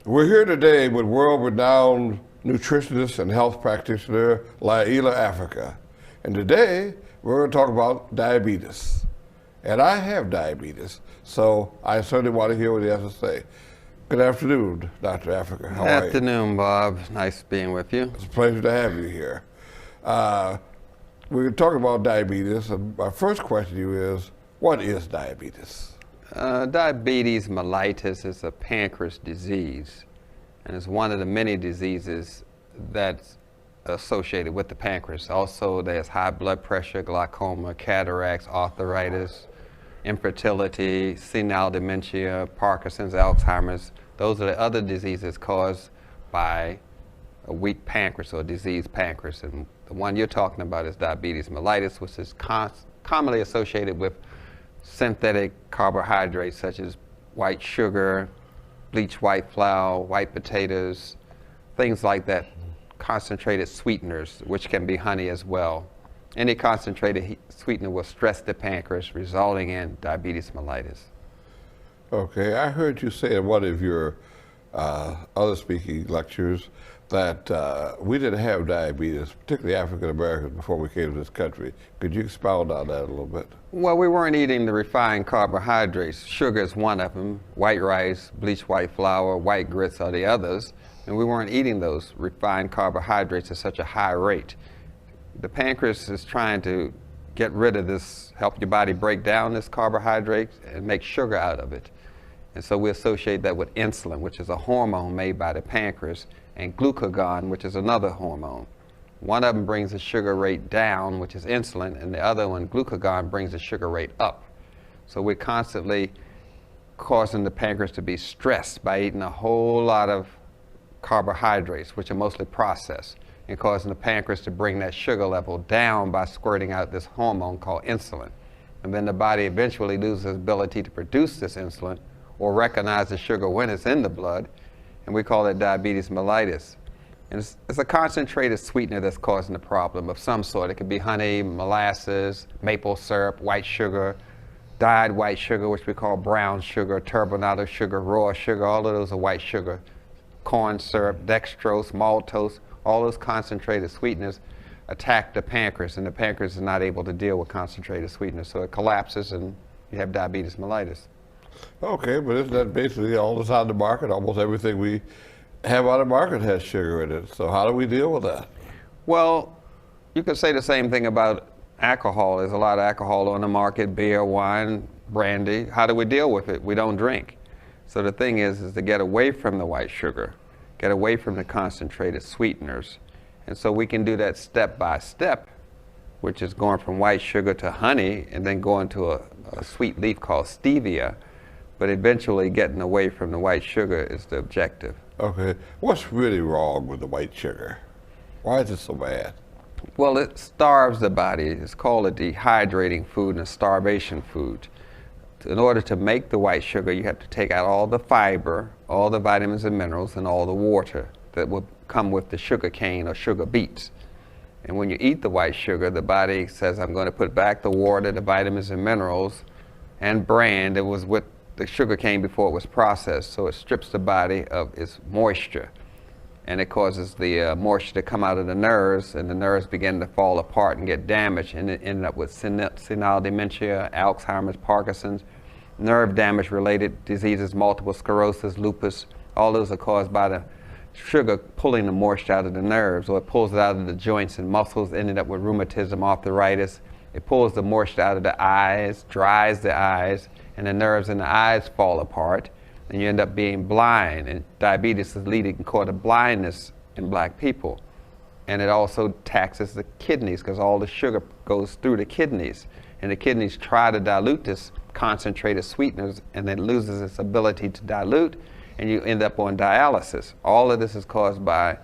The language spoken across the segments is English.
We're here today with world-renowned nutritionist and health practitioner Llaila Afrika. And today, we're going to talk about diabetes. And I have diabetes, so I certainly want to hear what he has to say. Good afternoon, Dr. Afrika. How are you? Good afternoon, Bob. Nice being with you. It's a pleasure to have you here. We're talking about diabetes, and my first question to you is, what is diabetes? Diabetes mellitus is a pancreas disease, and it's one of the many diseases that's associated with the pancreas. Also, there's high blood pressure, glaucoma, cataracts, arthritis, infertility, senile dementia, Parkinson's, Alzheimer's. Those are the other diseases caused by a weak pancreas or diseased pancreas. And the one you're talking about is diabetes mellitus, which is commonly associated with synthetic carbohydrates such as white sugar, bleached white flour, white potatoes, things like that, concentrated sweeteners, which can be honey as well. Any concentrated sweetener will stress the pancreas, resulting in diabetes mellitus. Okay, I heard you say in one of your other speaking lectures that we didn't have diabetes, particularly African Americans, before we came to this country. Could you expound on that a little bit? Well, we weren't eating the refined carbohydrates. Sugar is one of them. White rice, bleached white flour, white grits are the others. And we weren't eating those refined carbohydrates at such a high rate. The pancreas is trying to get rid of this, help your body break down this carbohydrate and make sugar out of it. And so we associate that with insulin, which is a hormone made by the pancreas, and glucagon, which is another hormone. One of them brings the sugar rate down, which is insulin, and the other one, glucagon, brings the sugar rate up. So we're constantly causing the pancreas to be stressed by eating a whole lot of carbohydrates, which are mostly processed, and causing the pancreas to bring that sugar level down by squirting out this hormone called insulin. And then the body eventually loses its ability to produce this insulin or recognize the sugar when it's in the blood, and we call it diabetes mellitus. And it's a concentrated sweetener that's causing the problem of some sort. It could be honey, molasses, maple syrup, white sugar, dyed white sugar, which we call brown sugar, turbinado sugar, raw sugar, all of those are white sugar. Corn syrup, dextrose, maltose, all those concentrated sweeteners attack the pancreas, and the pancreas is not able to deal with concentrated sweeteners, so it collapses and you have diabetes mellitus. Okay, but isn't that basically all that's on the market? Almost everything we have on the market has sugar in it. So how do we deal with that? Well, you could say the same thing about alcohol. There's a lot of alcohol on the market, beer, wine, brandy. How do we deal with it? We don't drink. So the thing is to get away from the white sugar, get away from the concentrated sweeteners. And so we can do that step by step, which is going from white sugar to honey and then going to a sweet leaf called stevia. But eventually getting away from the white sugar is the objective. Okay, what's really wrong with the white sugar? Why is it so bad? Well, it starves the body. It's called a dehydrating food and a starvation food. In order to make the white sugar, you have to take out all the fiber, all the vitamins and minerals, and all the water that will come with the sugar cane or sugar beets. And when you eat the white sugar, the body says, I'm going to put back the water, the vitamins and minerals, and bran that was with the sugar cane before it was processed. So it strips the body of its moisture, and it causes the moisture to come out of the nerves, and the nerves begin to fall apart and get damaged, and it ended up with senile dementia, Alzheimer's, Parkinson's, nerve damage related diseases, multiple sclerosis, lupus. All those are caused by the sugar pulling the moisture out of the nerves, or it pulls it out of the joints and muscles, ended up with rheumatism, arthritis. It pulls the moisture out of the eyes, dries the eyes, and the nerves in the eyes fall apart, and you end up being blind. And diabetes is leading cause of blindness in black people. And it also taxes the kidneys because all the sugar goes through the kidneys, and the kidneys try to dilute this concentrated sweeteners, and then loses its ability to dilute, and you end up on dialysis. All of this is caused by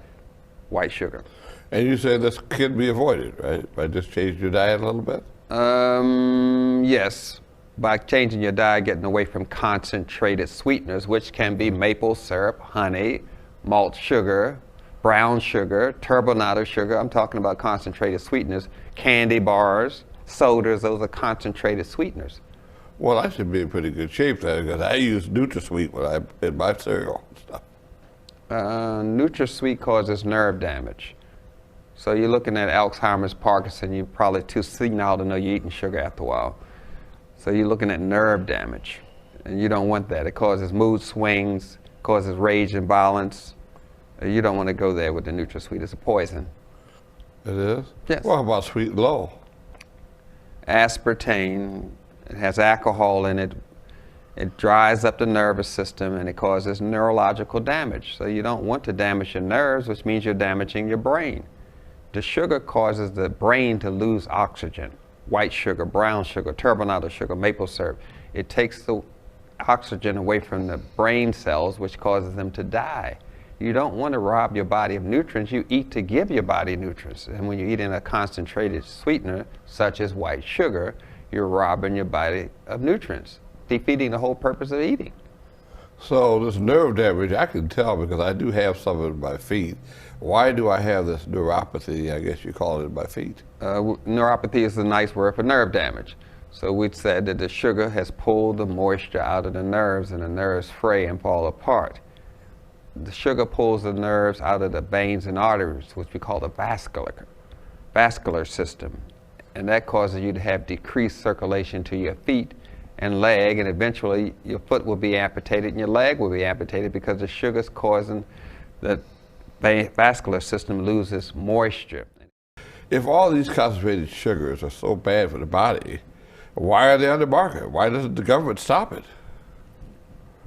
white sugar. And you say this can be avoided, right? By just changing your diet a little bit? Yes. By changing your diet, getting away from concentrated sweeteners, which can be maple syrup, honey, malt sugar, brown sugar, turbinado sugar. I'm talking about concentrated sweeteners, candy bars, sodas, those are concentrated sweeteners. Well, I should be in pretty good shape then, because I use NutraSweet when I'm in my cereal and stuff. NutraSweet causes nerve damage. So you're looking at Alzheimer's, Parkinson, you're probably too senile to know you're eating sugar after a while. So you're looking at nerve damage, and you don't want that. It causes mood swings, causes rage and violence. You don't want to go there with the NutraSweet. It's a poison. It is? Yes. Well, how about Sweet and Low? Aspartame, it has alcohol in it. It dries up the nervous system and it causes neurological damage. So you don't want to damage your nerves, which means you're damaging your brain. The sugar causes the brain to lose oxygen. White sugar, brown sugar, turbinado sugar, maple syrup. It takes the oxygen away from the brain cells, which causes them to die. You don't want to rob your body of nutrients. You eat to give your body nutrients. And when you eat in a concentrated sweetener, such as white sugar, you're robbing your body of nutrients, defeating the whole purpose of eating. So this nerve damage, I can tell because I do have some in my feet. Why do I have this neuropathy, I guess you call it, in my feet? Neuropathy is a nice word for nerve damage. So we said that the sugar has pulled the moisture out of the nerves and the nerves fray and fall apart. The sugar pulls the nerves out of the veins and arteries, which we call the vascular system. And that causes you to have decreased circulation to your feet and leg, and eventually your foot will be amputated and your leg will be amputated because the sugar's causing the vascular system loses moisture. If all these concentrated sugars are so bad for the body, why are they on the market? Why doesn't the government stop it?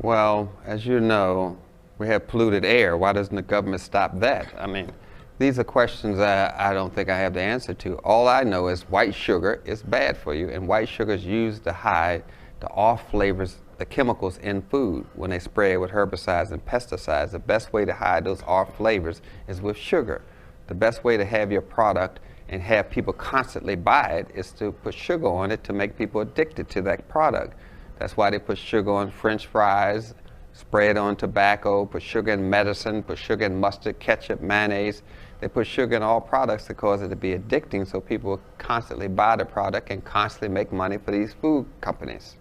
Well, as you know, we have polluted air. Why doesn't the government stop that? I mean, these are questions I don't think I have the answer to. All I know is white sugar is bad for you, and white sugar is used to hide the off flavors, the chemicals in food. When they spray it with herbicides and pesticides, the best way to hide those off flavors is with sugar. The best way to have your product and have people constantly buy it is to put sugar on it to make people addicted to that product. That's why they put sugar on French fries, spray it on tobacco, put sugar in medicine, put sugar in mustard, ketchup, mayonnaise. They put sugar in all products to cause it to be addicting, so people constantly buy the product and constantly make money for these food companies.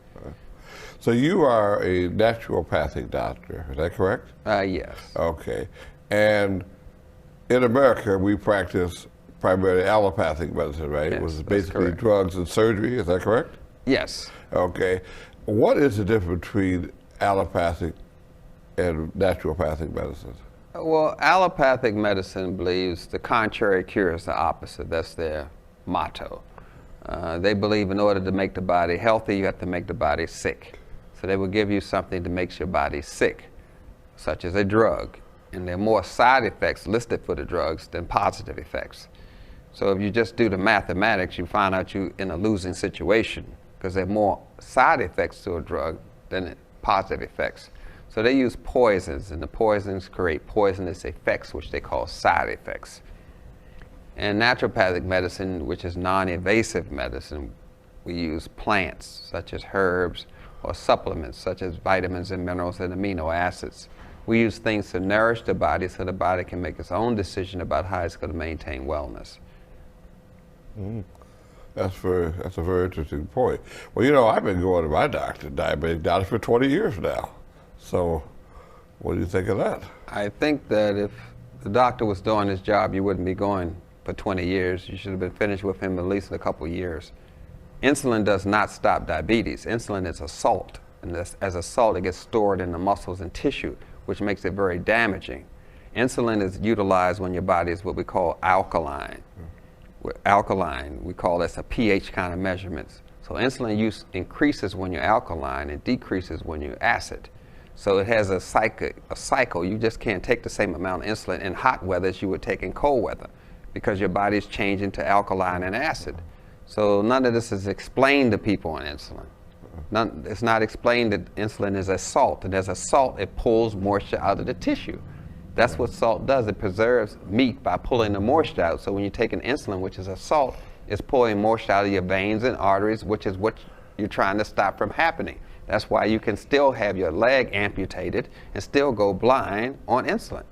So you are a naturopathic doctor, is that correct? Yes. Okay. And in America, we practice primarily allopathic medicine, right? Yes, Which is that's basically correct. drugs and surgery, is that correct? Yes. Okay. What is the difference between allopathic and naturopathic medicine? Well, allopathic medicine believes the contrary cures the opposite. That's their motto. They believe in order to make the body healthy, you have to make the body sick. So they will give you something that makes your body sick, such as a drug. And there are more side effects listed for the drugs than positive effects. So if you just do the mathematics, you find out you're in a losing situation because there are more side effects to a drug than positive effects. So they use poisons, and the poisons create poisonous effects, which they call side effects. And naturopathic medicine, which is non-invasive medicine, we use plants such as herbs or supplements such as vitamins and minerals and amino acids. We use things to nourish the body so the body can make its own decision about how it's going to maintain wellness. That's a very interesting point. Well, you know, I've been going to my doctor, diabetic doctor, for 20 years now. So what do you think of that? I think that if the doctor was doing his job, you wouldn't be going for 20 years. You should have been finished with him at least in a couple of years. Insulin does not stop diabetes. Insulin is a salt, and as a salt, it gets stored in the muscles and tissue, which makes it very damaging. Insulin is utilized when your body is what we call alkaline. Alkaline, we call this a pH kind of measurements. So insulin use increases when you're alkaline and decreases when you're acid. So it has a cycle. You just can't take the same amount of insulin in hot weather as you would take in cold weather because your body is changing to alkaline and acid. So none of this is explained to people on insulin. It's not explained that insulin is a salt, and as a salt, it pulls moisture out of the tissue. That's what salt does. It preserves meat by pulling the moisture out. So when you take an insulin, which is a salt, it's pulling moisture out of your veins and arteries, which is what you're trying to stop from happening. That's why you can still have your leg amputated and still go blind on insulin.